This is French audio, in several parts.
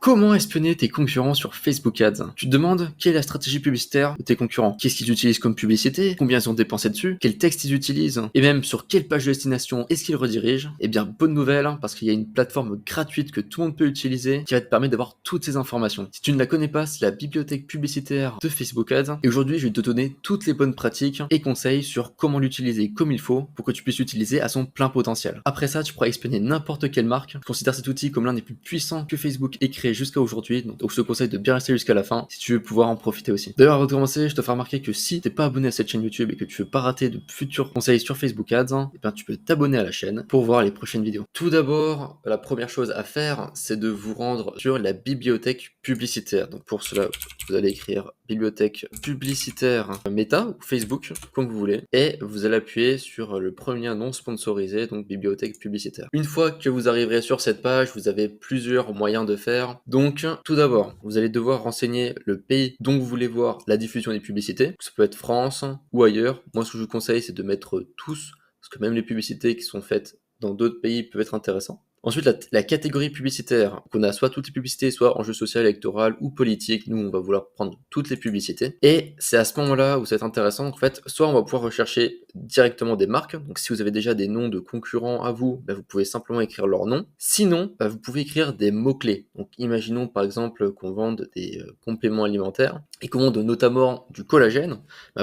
Comment espionner tes concurrents sur Facebook Ads? Tu te demandes quelle est la stratégie publicitaire de tes concurrents? Qu'est-ce qu'ils utilisent comme publicité? Combien ils ont dépensé dessus? Quel texte ils utilisent? Et même sur quelle page de destination est-ce qu'ils redirigent? Eh bien, bonne nouvelle, parce qu'il y a une plateforme gratuite que tout le monde peut utiliser qui va te permettre d'avoir toutes ces informations. Si tu ne la connais pas, c'est la bibliothèque publicitaire de Facebook Ads. Et aujourd'hui, je vais te donner toutes les bonnes pratiques et conseils sur comment l'utiliser comme il faut pour que tu puisses l'utiliser à son plein potentiel. Après ça, tu pourras espionner n'importe quelle marque. Je considère cet outil comme l'un des plus puissants que Facebook ait créé jusqu'à aujourd'hui, donc je te conseille de bien rester jusqu'à la fin si tu veux pouvoir en profiter aussi. D'ailleurs, avant de commencer, je te fais remarquer que si t'es pas abonné à cette chaîne YouTube et que tu veux pas rater de futurs conseils sur Facebook Ads, eh bien tu peux t'abonner à la chaîne pour voir les prochaines vidéos. Tout d'abord, la première chose à faire, c'est de vous rendre sur la bibliothèque publicitaire. Donc pour cela, vous allez écrire bibliothèque publicitaire Meta ou Facebook, comme vous voulez, et vous allez appuyer sur le premier lien non sponsorisé, donc bibliothèque publicitaire. Une fois que vous arriverez sur cette page, vous avez plusieurs moyens de faire. Donc, tout d'abord, vous allez devoir renseigner le pays dont vous voulez voir la diffusion des publicités. Ça peut être France ou ailleurs. Moi, ce que je vous conseille, c'est de mettre tous, parce que même les publicités qui sont faites dans d'autres pays peuvent être intéressantes. Ensuite, la catégorie publicitaire, qu'on a soit toutes les publicités, soit enjeux social, électoral ou politique. Nous, on va vouloir prendre toutes les publicités. Et c'est à ce moment-là où c'est intéressant. En fait, soit on va pouvoir rechercher directement des marques. Donc, si vous avez déjà des noms de concurrents à vous, vous pouvez simplement écrire leur nom. Sinon, vous pouvez écrire des mots-clés. Donc, imaginons par exemple qu'on vende des compléments alimentaires et qu'on vende notamment du collagène.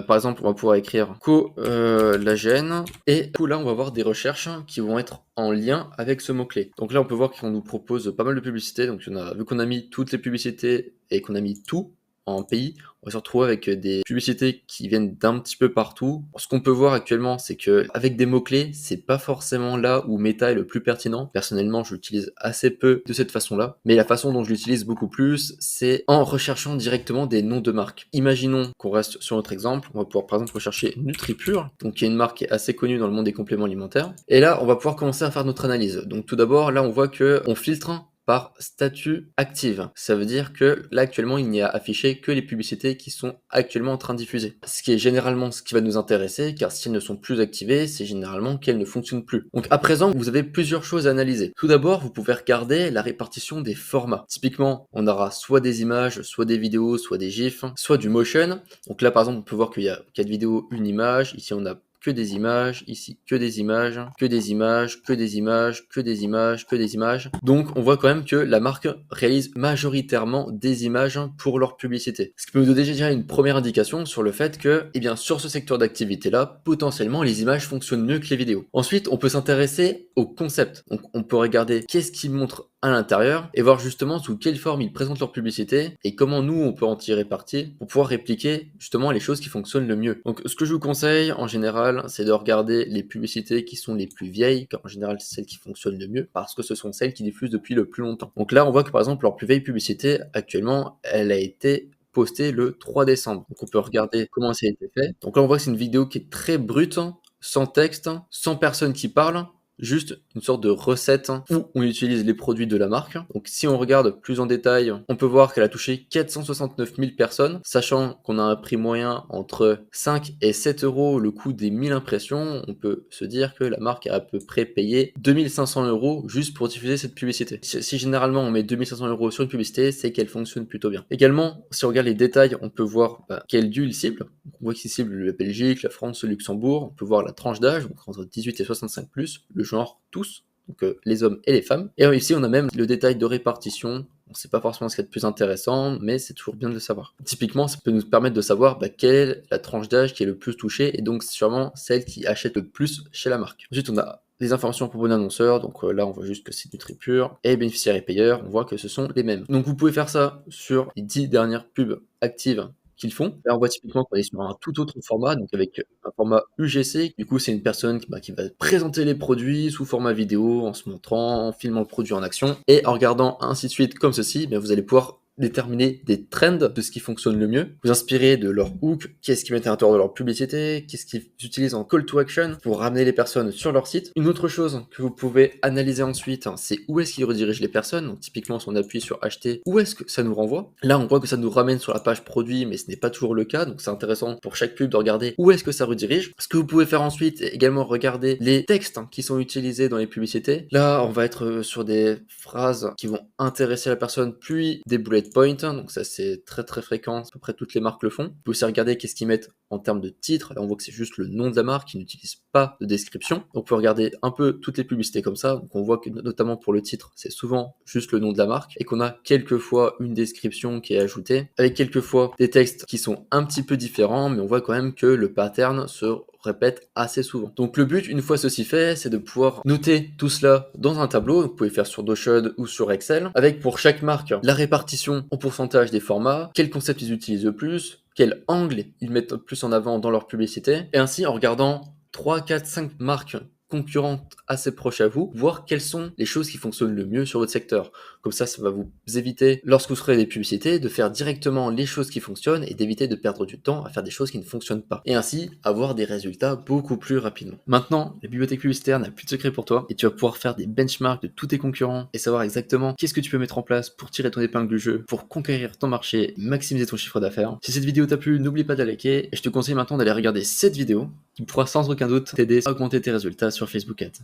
Par exemple, on va pouvoir écrire collagène. Et du coup, là, on va avoir des recherches qui vont être en lien avec ce mot-clé. Donc là, on peut voir qu'on nous propose pas mal de publicités. Donc vu qu'on a mis toutes les publicités et qu'on a mis tout en pays, on va se retrouver avec des publicités qui viennent d'un petit peu partout. Ce qu'on peut voir actuellement, c'est que avec des mots-clés, c'est pas forcément là où Meta est le plus pertinent. Personnellement, je l'utilise assez peu de cette façon-là. Mais la façon dont je l'utilise beaucoup plus, c'est en recherchant directement des noms de marques. Imaginons qu'on reste sur notre exemple. On va pouvoir par exemple rechercher NutriPure, donc qui est une marque qui est assez connue dans le monde des compléments alimentaires. Et là, on va pouvoir commencer à faire notre analyse. Donc tout d'abord, là, on voit que on filtre par statut active. Ça veut dire que là actuellement il n'y a affiché que les publicités qui sont actuellement en train de diffuser. Ce qui est généralement ce qui va nous intéresser, car si elles ne sont plus activées, c'est généralement qu'elles ne fonctionnent plus. Donc à présent, vous avez plusieurs choses à analyser. Tout d'abord, vous pouvez regarder la répartition des formats. Typiquement, on aura soit des images, soit des vidéos, soit des gifs, soit du motion. Donc là par exemple, on peut voir qu'il y a 4 vidéos, une image. Ici on a que des images, ici que des images, que des images, que des images, que des images, que des images. Donc on voit quand même que la marque réalise majoritairement des images pour leur publicité. Ce qui peut nous donner déjà une première indication sur le fait que, eh bien, sur ce secteur d'activité-là, potentiellement les images fonctionnent mieux que les vidéos. Ensuite, on peut s'intéresser au concept. Donc on peut regarder qu'est-ce qu'ils montrent à l'intérieur et voir justement sous quelle forme ils présentent leur publicité et comment nous on peut en tirer parti pour pouvoir répliquer justement les choses qui fonctionnent le mieux. Donc ce que je vous conseille en général, c'est de regarder les publicités qui sont les plus vieilles, car en général c'est celles qui fonctionnent le mieux parce que ce sont celles qui diffusent depuis le plus longtemps. Donc là on voit que par exemple leur plus vieille publicité actuellement, elle a été postée le 3 décembre. Donc on peut regarder comment ça a été fait. Donc là on voit que c'est une vidéo qui est très brute, sans texte, sans personne qui parle, juste une sorte de recette où on utilise les produits de la marque. Donc si on regarde plus en détail, on peut voir qu'elle a touché 469 000 personnes, sachant qu'on a un prix moyen entre 5 et 7 euros le coût des 1000 impressions. On peut se dire que la marque a à peu près payé 2500 euros juste pour diffuser cette publicité. Si généralement on met 2500 euros sur une publicité, c'est qu'elle fonctionne plutôt bien. Également, si on regarde les détails, on peut voir quel lieu il cible. On voit qu'il cible la Belgique, la France, le Luxembourg. On peut voir la tranche d'âge, donc entre 18 et 65+, le genre tous, donc les hommes et les femmes. Et ici on a même le détail de répartition. On sait pas forcément ce qui est le plus intéressant, mais c'est toujours bien de le savoir. Typiquement, ça peut nous permettre de savoir quelle est la tranche d'âge qui est le plus touchée, et donc sûrement celle qui achète le plus chez la marque. Ensuite, on a des informations à propos d'annonceurs, donc là on voit juste que c'est NutriPure, et bénéficiaires et payeurs, on voit que ce sont les mêmes. Donc vous pouvez faire ça sur les 10 dernières pubs actives qu'ils font. Là, on voit typiquement qu'on est sur un tout autre format, donc avec un format UGC. Du coup, c'est une personne qui va présenter les produits sous format vidéo, en se montrant, en filmant le produit en action, et en regardant ainsi de suite comme ceci, vous allez pouvoir déterminer des trends de ce qui fonctionne le mieux, vous inspirer de leur hook, qu'est-ce qu'ils mettent à l'intérieur de leur publicité, qu'est-ce qu'ils utilisent en call to action pour ramener les personnes sur leur site. Une autre chose que vous pouvez analyser ensuite, c'est où est-ce qu'ils redirigent les personnes. Donc typiquement, si on appuie sur acheter, où est-ce que ça nous renvoie? Là, on voit que ça nous ramène sur la page produit, mais ce n'est pas toujours le cas, donc c'est intéressant pour chaque pub de regarder où est-ce que ça redirige. Ce que vous pouvez faire ensuite, est également regarder les textes qui sont utilisés dans les publicités. Là, on va être sur des phrases qui vont intéresser la personne, puis des bullet points, donc ça c'est très très fréquent, à peu près toutes les marques le font. Vous pouvez aussi regarder qu'est-ce qu'ils mettent en termes de titre. Là, on voit que c'est juste le nom de la marque, ils n'utilisent pas de description. Donc, on peut regarder un peu toutes les publicités comme ça. Donc, on voit que notamment pour le titre, c'est souvent juste le nom de la marque et qu'on a quelquefois une description qui est ajoutée, avec quelquefois des textes qui sont un petit peu différents, mais on voit quand même que le pattern se répète assez souvent. Donc le but, une fois ceci fait, c'est de pouvoir noter tout cela dans un tableau. Vous pouvez faire sur Notion ou sur Excel, avec pour chaque marque la répartition en pourcentage des formats, quel concept ils utilisent le plus, quel angle ils mettent le plus en avant dans leur publicité, et ainsi en regardant 3, 4, 5 marques concurrentes assez proches à vous, voir quelles sont les choses qui fonctionnent le mieux sur votre secteur. Comme ça va vous éviter, lorsque vous ferez des publicités, de faire directement les choses qui fonctionnent et d'éviter de perdre du temps à faire des choses qui ne fonctionnent pas. Et ainsi, avoir des résultats beaucoup plus rapidement. Maintenant, la bibliothèque publicitaire n'a plus de secret pour toi et tu vas pouvoir faire des benchmarks de tous tes concurrents et savoir exactement qu'est-ce que tu peux mettre en place pour tirer ton épingle du jeu, pour conquérir ton marché, maximiser ton chiffre d'affaires. Si cette vidéo t'a plu, n'oublie pas de la liker et je te conseille maintenant d'aller regarder cette vidéo qui pourra sans aucun doute t'aider à augmenter tes résultats sur Facebook Ads.